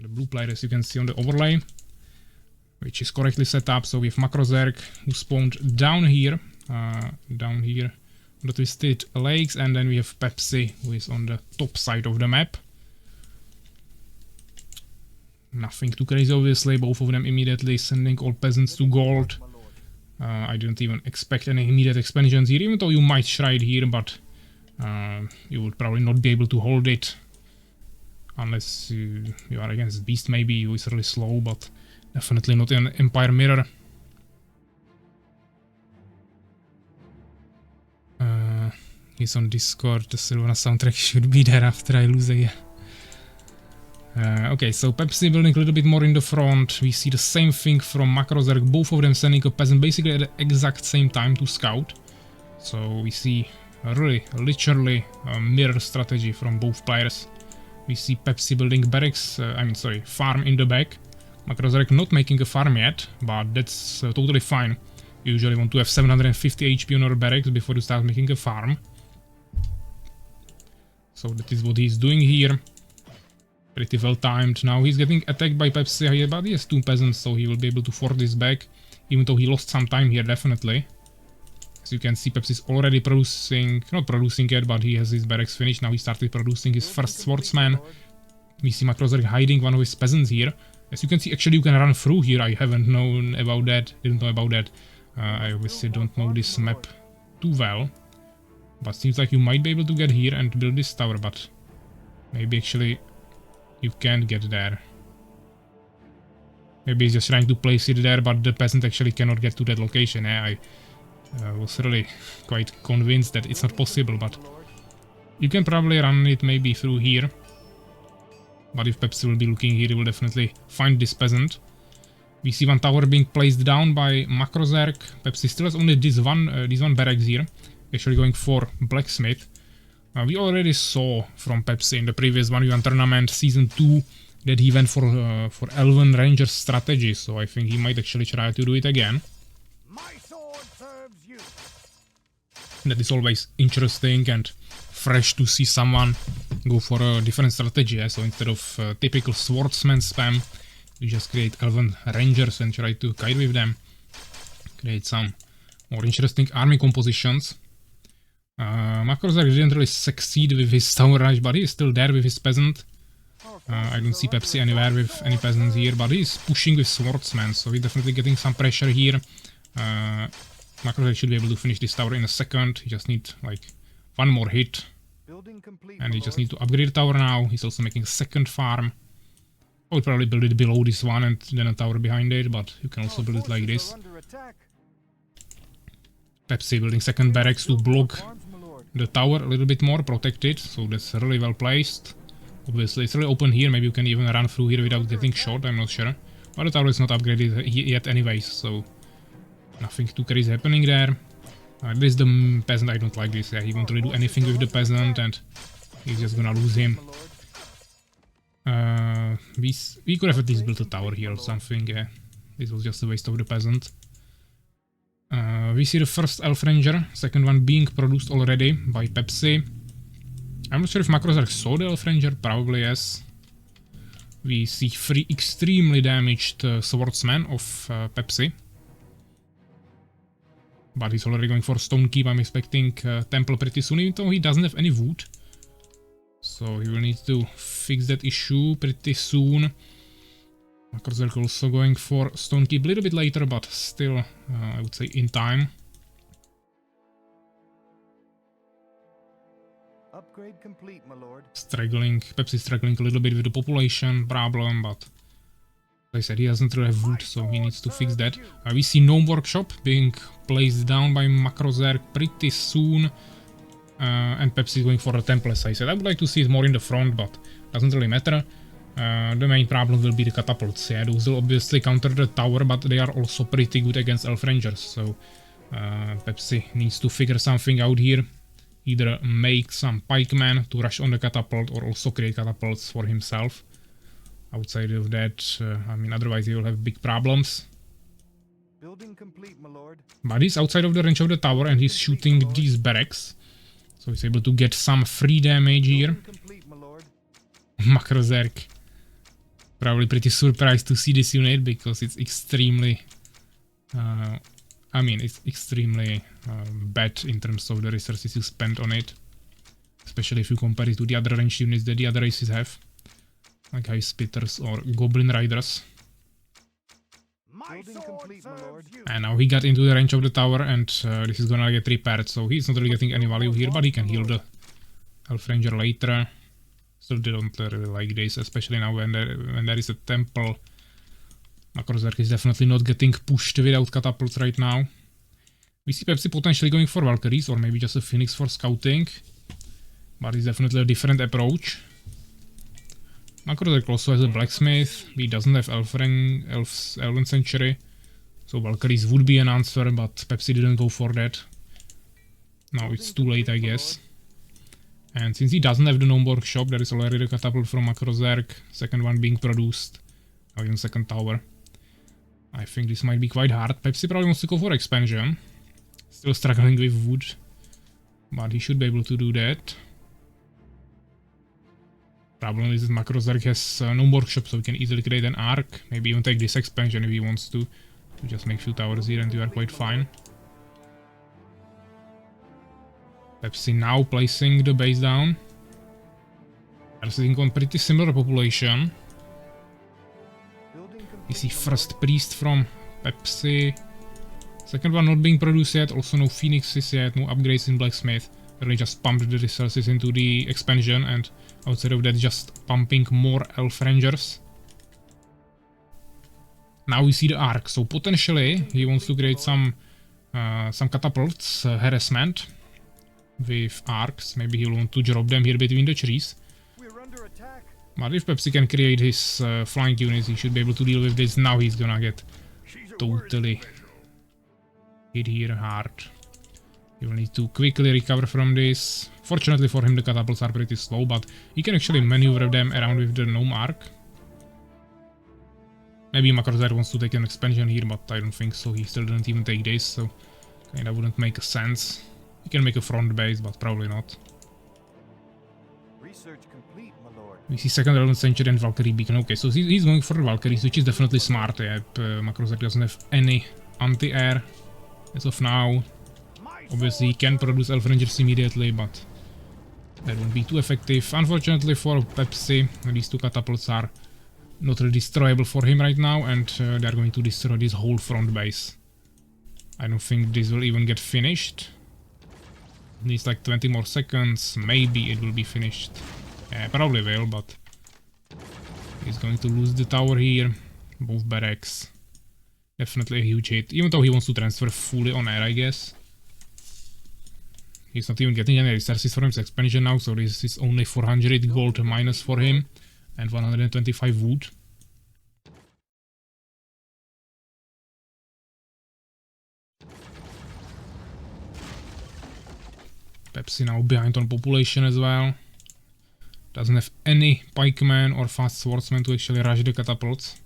The blue player, as you can see on the overlay, which is correctly set up. So we have MaCrOzerg, who spawned down here on the Twisted Lakes, and then we have Pepsi, who is on the top side of the map. Nothing too crazy, obviously. Both of them immediately sending all peasants to gold. I didn't even expect any immediate expansions here, even though you might try it here, but you would probably not be able to hold it. Unless you are against Beast, maybe, who is really slow, but definitely not in Empire Mirror. He's on Discord, the Sylvana soundtrack should be there after I lose again. Okay, so Pepsi building a little bit more in the front. We see the same thing from MaCrOzerg, both of them sending a peasant basically at the exact same time to scout. So we see a really, literally a mirror strategy from both players. We see Pepsi building barracks, farm in the back. MaCrOzerg not making a farm yet, but that's totally fine. You usually want to have 750 HP on your barracks before you start making a farm. So that is what he's doing here. Pretty well timed. Now he's getting attacked by Pepsi here, but he has 2 peasants, so he will be able to force this back. Even though he lost some time here, definitely. As you can see, Pepsi is already producing, not producing yet, but he has his barracks finished. Now he started producing his first swordsman. We see MaCrOzerg hiding one of his peasants here. As you can see, actually you can run through here. I haven't known about that, didn't know about that. I obviously don't know this map too well. But seems like you might be able to get here and build this tower, but maybe actually you can't get there. Maybe he's just trying to place it there, but the peasant actually cannot get to that location. I was really quite convinced that it's not possible, but you can probably run it maybe through here. But if Pepsi will be looking here, he will definitely find this peasant. We see one tower being placed down by MaCrOzerg. Pepsi still has only this one barracks here. Actually going for blacksmith. We already saw from Pepsi in the previous 1v1 tournament, Season 2, that he went for Elven Ranger strategy, so I think he might actually try to do it again. My sword serves you. That is always interesting and fresh to see someone go for a different strategy, so instead of typical swordsman spam, you just create Elven Rangers and try to kite with them. Create some more interesting army compositions. MaCrOzerg didn't really succeed with his tower rush, but he is still there with his peasant. I don't see Pepsi anywhere with any peasants here, but he's pushing with swordsmen, so he's definitely getting some pressure here. MaCrOzerg should be able to finish this tower in a second. He just needs like one more hit. And he just needs to upgrade the tower now. He's also making a second farm. I would probably build it below this one and then a tower behind it, but you can also build it like this. Pepsi building second barracks to block the tower a little bit more, protect it, so that's really well placed. Obviously it's really open here, maybe you can even run through here without getting shot, I'm not sure. But the tower is not upgraded yet anyways, so nothing too crazy happening there. This is the peasant, I don't like this, yeah, he won't really do anything with the peasant and he's just gonna lose him. We could have at least built a tower here or something, yeah. This was just a waste of the peasant. We see the first Elf Ranger, second one being produced already by Pepsi. I'm not sure if MaCrOzerg saw the Elf Ranger, probably yes. We see 3 extremely damaged swordsmen of Pepsi. But he's already going for Stone Keep. I'm expecting Temple pretty soon, even though he doesn't have any wood. So he will need to fix that issue pretty soon. MaCrOzerg also going for Stone Keep a little bit later, but still, I would say in time. Upgrade complete, my lord. Pepsi struggling a little bit with the population problem, but like I said, he doesn't really have wood, so he needs to fix that. We see Gnome Workshop being placed down by MaCrOzerg pretty soon. And Pepsi is going for a temple, as I said. I would like to see it more in the front, but doesn't really matter. The main problem will be the catapults. Yeah, those will obviously counter the tower, but they are also pretty good against Elf Rangers. So Pepsi needs to figure something out here. Either make some pikemen to rush on the catapult, or also create catapults for himself. Outside of that, I mean, otherwise he will have big problems. Building complete, my lord. But he's outside of the range of the tower and he's shooting these barracks. So he's able to get some free damage here. Complete, my lord. MaCrOzerg Probably pretty surprised to see this unit because it's extremely... I mean, it's extremely bad in terms of the resources you spend on it. Especially if you compare it to the other ranged units that the other races have. Like High Spitters or Goblin Riders. And now he got into the range of the tower and this is gonna get repaired. So he's not really getting any value here, but he can heal the Elf Ranger later. Still don't really like this, especially now when there is a temple. MaCrOzerg is definitely not getting pushed without catapults right now. We see Pepsi potentially going for Valkyries or maybe just a Phoenix for scouting. But it's definitely a different approach. MaCrOzerg also has a blacksmith. He doesn't have Elven Sanctuary. So Valkyries would be an answer, but Pepsi didn't go for that. Now it's too late, I guess. And since he doesn't have the gnome workshop, there is already the catapult from MaCrOzerg. Second one being produced. Now even second tower. I think this might be quite hard. Pepsi probably wants to go for expansion. Still struggling with wood. But he should be able to do that. Problem is that MaCrOzerg has no workshop, so he can easily create an arc. Maybe even take this expansion if he wants to. Just make few towers here and you are quite fine. Pepsi now placing the base down. They're sitting on pretty similar population. We see first priest from Pepsi. Second one not being produced yet, also no phoenixes yet, no upgrades in blacksmith. Really just pumped the resources into the expansion and outside of that just pumping more elf rangers. Now we see the arc, so potentially he wants to create some catapults, harassment with arcs. Maybe he'll want to drop them here between the trees. But if Pepsi can create his flying units, he should be able to deal with this. Now he's gonna get totally hit here hard. He will need to quickly recover from this. Fortunately for him, the catapults are pretty slow, but he can actually maneuver them around with the gnome arc. Maybe MaCrOzerg wants to take an expansion here, but I don't think so. He still didn't even take this, so kinda wouldn't make sense. He can make a front base, but probably not. We see second Elven Sanctuary and Valkyrie Beacon. Okay, so he's going for the Valkyries, which is definitely smart. Yeah, MaCrOzerg doesn't have any anti-air as of now. Obviously, he can produce Elf Rangers immediately, but that won't be too effective. Unfortunately for Pepsi, these two catapults are not really destroyable for him right now, and they're going to destroy this whole front base. I don't think this will even get finished. It needs like 20 more seconds. Maybe it will be finished. Yeah, probably will, but he's going to lose the tower here. Both barracks. Definitely a huge hit, even though he wants to transfer fully on air, I guess. He's not even getting any resources for his expansion now, so this is only 400 gold minus for him and 125 wood. Pepsi now behind on population as well. Doesn't have any pikemen or fast swordsmen to actually rush the catapults.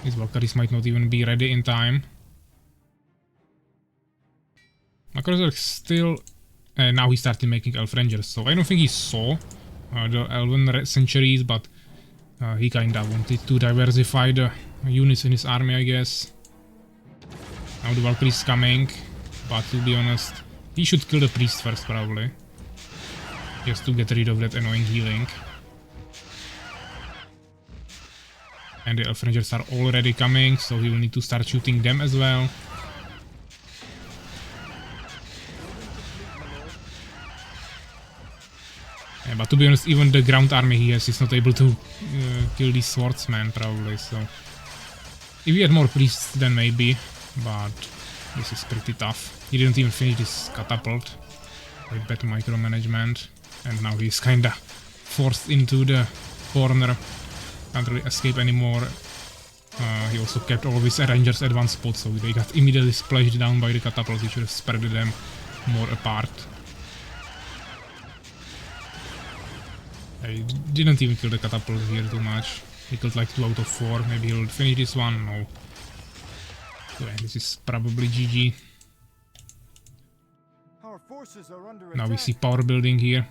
His Valkyries might not even be ready in time. MaCrOzerg still... now he started making Elf Rangers, so I don't think he saw the Elven Centuries, but he kinda wanted to diversify the units in his army, I guess. Now the Valkyries coming, but to be honest, he should kill the priest first probably. Just to get rid of that annoying healing. And the Elf Rangers are already coming, so he will need to start shooting them as well. Yeah, but to be honest, even the ground army he has is not able to kill these swordsmen probably, so... If he had more priests then maybe, but this is pretty tough. He didn't even finish this catapult. With bad micromanagement. And now he's kinda forced into the corner. Can't really escape anymore. He also kept all of his rangers at one spot, so they got immediately splashed down by the catapults. He should have spread them more apart. I didn't even kill the catapult here too much. He killed like 2 out of 4. Maybe he'll finish this one. No. So yeah, this is probably GG. Now we see power building here,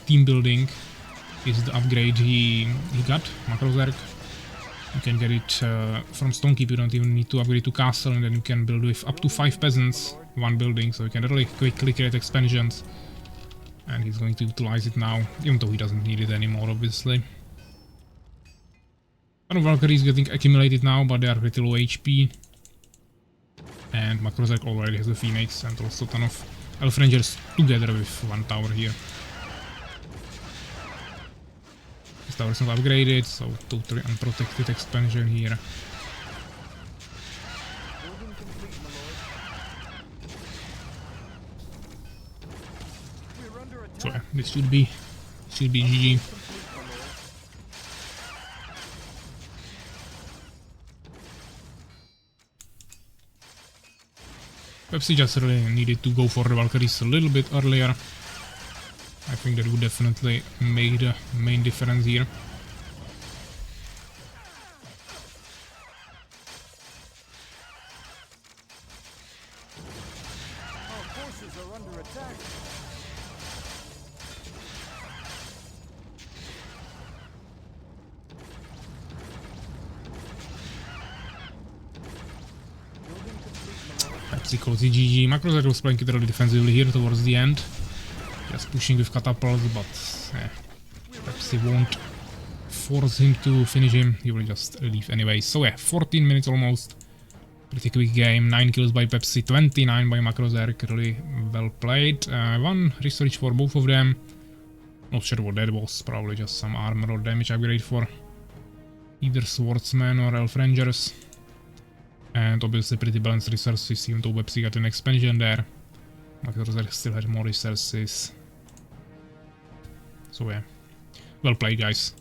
team building. is the upgrade he got, MaCrOzerg. You can get it from Stonekeep, you don't even need to upgrade to Castle, and then you can build with up to 5 peasants, one building, so you can really quickly create expansions. And he's going to utilize it now, even though he doesn't need it anymore, obviously. Ton of Valkyries getting accumulated now, but they are pretty low HP. And MaCrOzerg already has a Phoenix and also a ton of Elf Rangers together with one tower here. This tower is not upgraded, so totally unprotected expansion here. So yeah, this should be GG. Pepsi just really needed to go for the Valkyries a little bit earlier. I think that would definitely make the main difference here. Our forces are under attack. Pepsi calls it GG. MaCrOzerg was playing it really defensively here towards the end. Just pushing with catapults, but Pepsi won't force him to finish him. He will just leave anyway. So yeah, 14 minutes almost. Pretty quick game. 9 kills by Pepsi, 29 by MaCrOzerg. Really well played. One research for both of them. Not sure what that was. Probably just some armor or damage upgrade for either swordsman or elf rangers. And obviously pretty balanced resources, even though Pepsi got an expansion there. MaCrOzerg still had more resources. So yeah, well played guys.